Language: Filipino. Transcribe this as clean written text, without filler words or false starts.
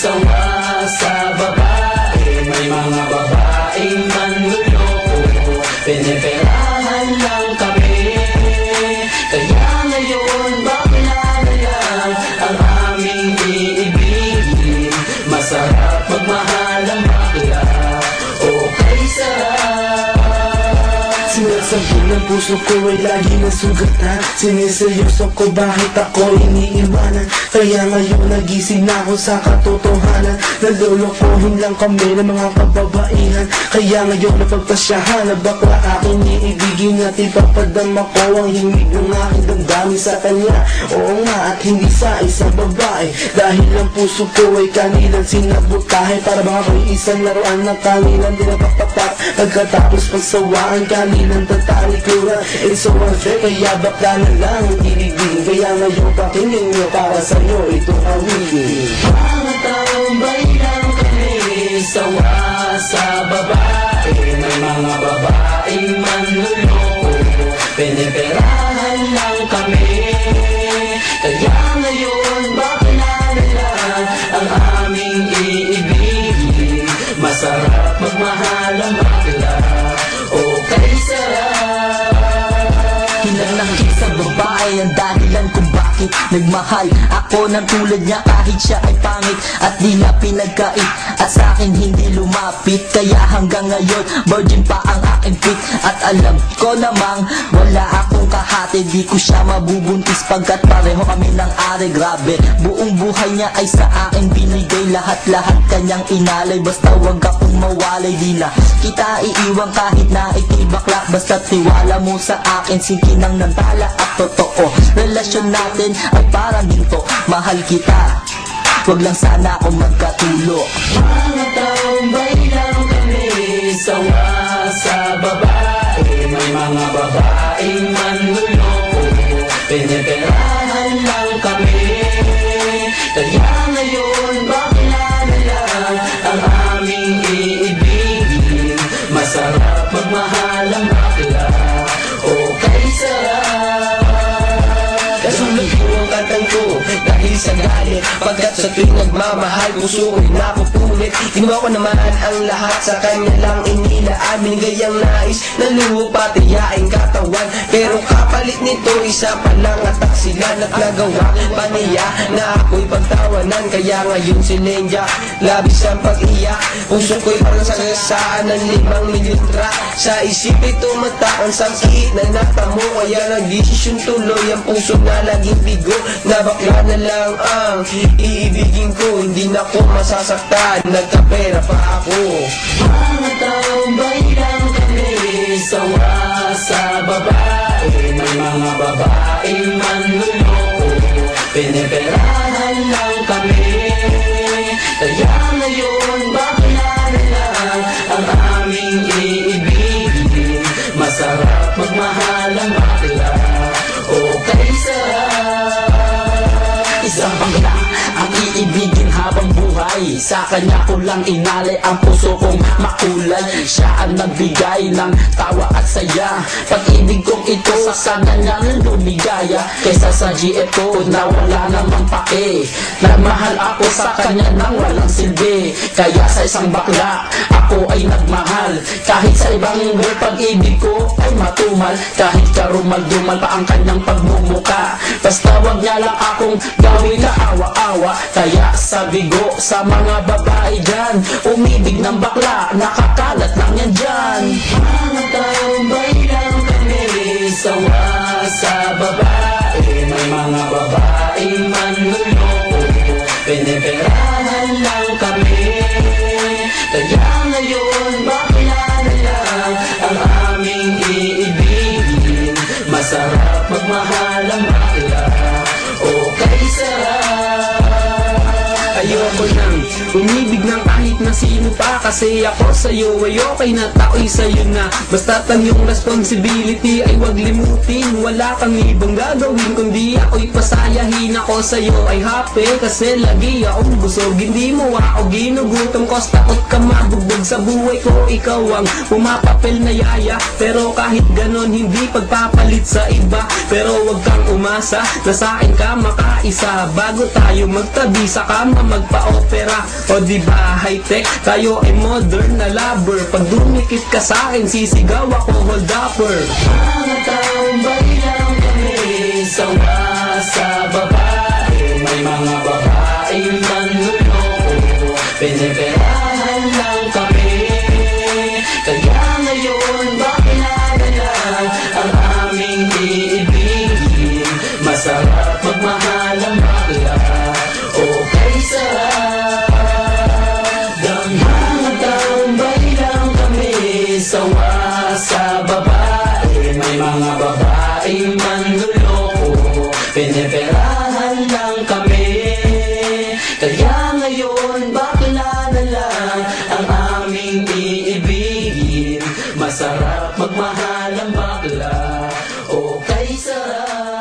sawa sa babae. May mga babaeng manluloko, piniperahan lang kami. Kaya ngayon bakla na lang ang aming iibigin. Masarap magmahal ang bakla, okay sarap. Sinasabog ng puso ko ay lagi nasugatan. Siniseryoso ko bakit ako iniiwanan. Kaya ngayon nagising na ako sa katotohanan. Nalolokohin lang kami ng mga kababaihan. Kaya ngayon napagpasyahan na bakla aking iibigin at ipapadama ko ang himig ng aking damdamin sa kanya. Oo nga, at hindi sa isang babae, dahil ang puso ko ay kanilang sinabotahe. Para bang ako'y isang laruan na kanilang dinapapatak. Pagkatapos pagsawaan kanilang tatalikuran. It's so unfair, kaya bakla na lang ang iibigin. Kaya ngayon pakinggan nyo, para sa'yo itong awitin. Mga taong bayang kami, sawa sa babae. May mga babaeng manluloko, piniperahan lang kami. Kaya ngayon bakla na lang ang aming iibigin. Masarap magmahal ang bakla, okay sarap. Hinanakit sa babae ang dahilan kung bakit nagmahal ako ng tulad niya kahit siya ay pangit at di na pinagkait at sa akin hindi lumapit. Kaya hanggang ngayon virgin pa ang aking pit at alam ko namang wala akong kahati. Di ko siya mabubuntis pagkat pareho kami ng ari. Grabe, buong buhay niya ay sa akin binigay. Lahat-lahat kanyang inalay, basta wag akong mawalay. Di na kita iiwan kahit na ikay bakla, basta tiwala mo sa akin. Sinkinang nantala at totoo, relasyon natin ay parang ginto. Mahal kita, wag lang sana ako magkatulo. Mga taong bayang kami, sawa sa babae. May mga babaeng manluloko, piniperahan lang kami. Kaya ngayon bakla na lang ang aming iibigin. Masarap magmahal ang bakla, okay sarap. Nasulat ko ang kantang ko dahil sa galit, pagkat sa tuwing nagmamahal puso ko'y napupunit. Ginawa ko naman ang lahat, sa kanya lang inilaan. Binigay ang nais na lupa, tiyaing katawan. Pero kapalit nito isa pa lang atak sila. Naglagawa pa niya na ako'y pagtawanan. Kaya ngayon si Lenja labis ang pag-iyak. Puso ko'y parang sagasaan ng 5 milyon tra. Sa isip ito mata ang sakit na natamo. Kaya nagdesisyon tuloy ang puso na laging bigo. Na bakla na lang ang iibigin ko, hindi na ko masasaktan, nagkapera pa ako. Mga taong bayang kami, sawa sa babae. May mga babaeng manluloko, piniperahan lang kami. Kaya ngayon bakla na lang ang aming iibigin. Masarap magmahal ang bakla, okay sarap. Isang bakla ang iibigin habang buhay. Sa kanya ko lang inalay ang puso kong makulay. Siya ang nagbigay ng tawa at saya. Pag-ibig kong ito sa kanya lang lumigaya. Kaysa sa GF ko na wala namang pake. Nagmahal ako sa kanya nang walang silbi. Kaya sa isang bakla ako ay nagmahal. Kahit sa ibang girl pag-ibig ko ay matumal. Kahit karumal-dumal pa ang kanyang pagmumuka. Basta wag niya lang akong gawin na awa-awa. Kaya sabi ko sa mga babae dyan, umibig ng bakla, nakakalat lang yan dyan. Mga taong bayang kami, sawa sa babae. May mga babaeng manluloko, piniperahan lang kami. Kaya ngayon bakla na lang ang aming iibigin. Masarap magmahal ang bakla, okay sarap. Ayoko nang umibig ng kahit na sino pa. kasi ako sa'yo ay okay na, tao'y sa'yo na. Basta't ang iyong responsibility ay wag limutin. Wala kang ibang gagawin kundi ako'y pasayahin. Ako sa'yo ay happy kasi lagi akong busog. Hindi mo ako ginugutom cause takot ka mabugbog sa buhay ko. Ikaw ang pumapapel na yaya, pero kahit ganon hindi pagpapalit sa iba. Pero wag kang umasa na sa'kin ka makaisa. Bago tayo magtabi sa kama magpa-opera. O diba high-tech, tayo ay modern na lover. Pag dumikit ka sa'kin sisigaw ako hold upper. Mga taong bayang kami, sawa sa babae. May mga babae manluloko, piniperahan lang kami. Kaya ngayon bakla na lang ang aming iibigin. Masarap magmahal ang bakla, okay sarap. Mga taong bayang kami, sawa sa babae. May mga babae manluloko, piniperahan lang kami. Kaya ngayon bakla na lang ang aming iibigin. Masarap magmahal ang bakla, okay sarap.